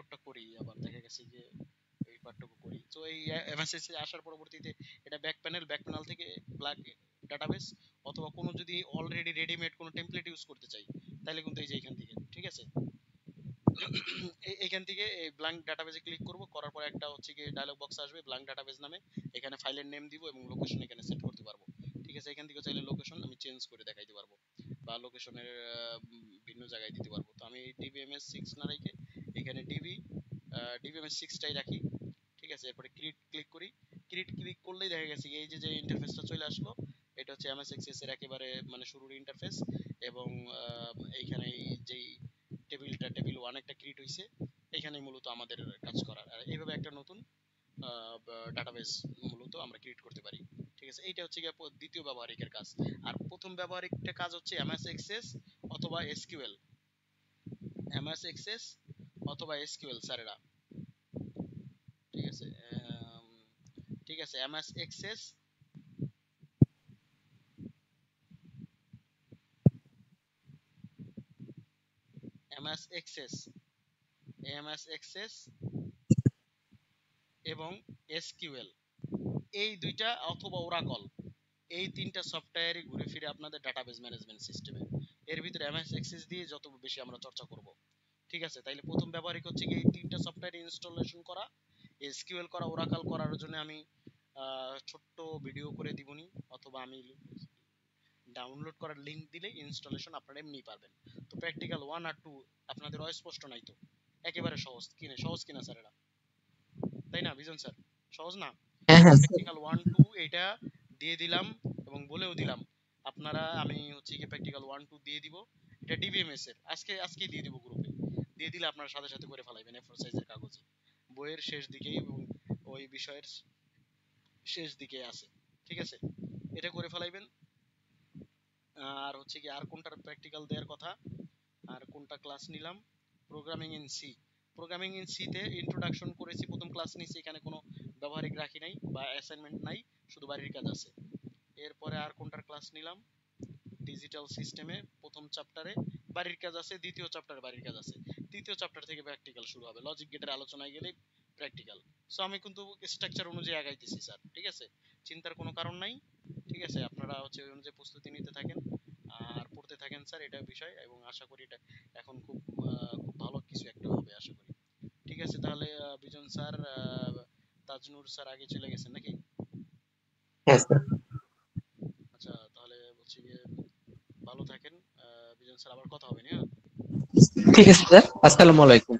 কোডটা করি, আবার দেখা গেছে যে এই পার্টটুকু করি। তো এই এমএসএস এ আসার পরবর্তীতে এটা ব্যাক প্যানেল থেকে প্লাগ ডাটাবেস, অথবা কোনো যদি অলরেডি রেডিমেড কোনো টেমপ্লেট ইউজ করতে চাই তাহলে কিন্তু এই যে এখান থেকে, ঠিক আছে, এইখান থেকে এই ব্ল্যাঙ্ক ডাটাবেজে ক্লিক করব, করার পর একটা হচ্ছে কি ডায়লগ বক্স আসবে ব্ল্যাঙ্ক ডাটাবেজ নামে, এখানে ফাইলের নেম দিব এবং লোকেশন এখানে সেট করতে পারবো। ঠিক আছে, এখান থেকে চাইলে লোকেশন আমি চেঞ্জ করে দেখাইতে পারবো বা লোকেশনের ভিন্ন জায়গায় দিতে পারবো। তো আমি ডিবিএমএস 6 না রেখে এখানে ডিবিএমএস 6 টাই রাখি। ঠিক আছে, এরপরে ক্রিয়েট ক্লিক করি। ক্রিয়েট ক্লিক করলেই দেখা গেছে এই যে যে ইন্টারফেসটা চলে আসলো, এটা হচ্ছে এমএস এক্সেস এর একেবারে মানে শুরুর ইন্টারফেস। এবং এইখানে যেই টেবিল 1 একটা ক্রিয়েট হইছে, এখানেই মূলত আমাদের কাজ করার। আর এইভাবে একটা নতুন ডাটাবেস মূলত আমরা ক্রিয়েট করতে পারি। ঠিক আছে, এইটা হচ্ছে গিয়ে দ্বিতীয় ব্যবহারিকের কাজ। আর প্রথম ব্যবহারিকটা কাজ হচ্ছে এমএস এক্সেস অথবা এসকিউএল। এমএস এক্সেস অথবা এসকিউএল স্যারেরা। ঠিক আছে, ঠিক আছে, MS Access MS Access MS Access এবং এসকিউএল, এই দুইটা অথবা ওরাকল, এই তিনটা সফটওয়্যারই ঘুরে ফিরে আপনাদের ডাটাবেস ম্যানেজমেন্ট সিস্টেমে। এর ভিতরে এমএস এক্সেস দিয়ে যত বেশি আমরা চর্চা করব। ঠিক আছে, তাইলে প্রথম ব্যবহারিক হচ্ছে কি এই তিনটা সফটওয়্যার ইনস্টলেশন করা, এসকিউএল করা, ওরাকল করার জন্য আমি ছোট্ট ভিডিও করে দিবনি, অথবা আমি ডাউনলোড করার লিংক দিলে ইনস্টলেশন আপনারা এমনি পারবেন। তো প্র্যাকটিক্যাল 1 আর 2 আপনাদের অস্পষ্ট নাই তো? একেবারে সহজ কিনা স্যার এটা? তাই না বিজন স্যার? সহজ না? হ্যাঁ হ্যাঁ স্যার। প্র্যাকটিক্যাল 1 2 এটা দিয়ে দিলাম এবং বলেও দিলাম আপনারা, আমি হচ্ছে কি প্র্যাকটিক্যাল 1 2 দিয়ে দিব। এটা ডিবিএমএস এর আজকে দিয়ে দিব গ্রুপে, দিয়ে দিলে আপনারা সাথে সাথে করে ফেলাইবেন এ4 সাইজের কাগজে, বইয়ের শেষ দিকেই এবং ওই বিষয়ের শেষ দিকে আছে। ঠিক আছে, এটা করে ফেলাইবেন। আর হচ্ছে কি আর কোনটার প্র্যাকটিক্যাল দেওয়ার কথা, আর কোনটা ক্লাস নিলাম, programming in C. Programming in C তে ইন্ট্রোডাকশন করেছি, প্রথম ক্লাস নিয়েছি, এখানে কোনো ব্যবহারিক রাখি নাই বা অ্যাসাইনমেন্ট নাই, শুধু বাড়ির কাজ আছে। এরপরে আর কোনটার ক্লাস নিলাম, ডিজিটাল সিস্টেমে প্রথম চ্যাপ্টারে বাড়ির কাজ আছে, দ্বিতীয় চ্যাপ্টারে বাড়ির কাজ আছে, তৃতীয় চ্যাপ্টার থেকে প্র্যাকটিক্যাল শুরু হবে, লজিক গেটের আলোচনায় গেলে প্র্যাকটিক্যাল। সো আমি কিন্তু স্ট্রাকচার অনুযায়ী আগাইতেছি স্যার, ঠিক আছে, চিন্তার কোনো কারণ নাই। ঠিক আছে, আপনারা হচ্ছে ওই অনুযায়ী প্রস্তুতি নিতে থাকেন আর পড়তে থাকেন স্যার, এটা বিষয়, এবং আশা করি এটা এখন খুব ভালো কিছু একটা হবে আশা করি। ঠিক আছে, তাহলে বিজন স্যার, তাজনুর স্যার আগে চলে গেছেন নাকি? হ্যাঁ স্যার। আচ্ছা, তাহলে বলছি গিয়ে ভালো থাকেন বিজন স্যার, আবার কথা হবে না? ঠিক আছে স্যার, আসসালামু আলাইকুম।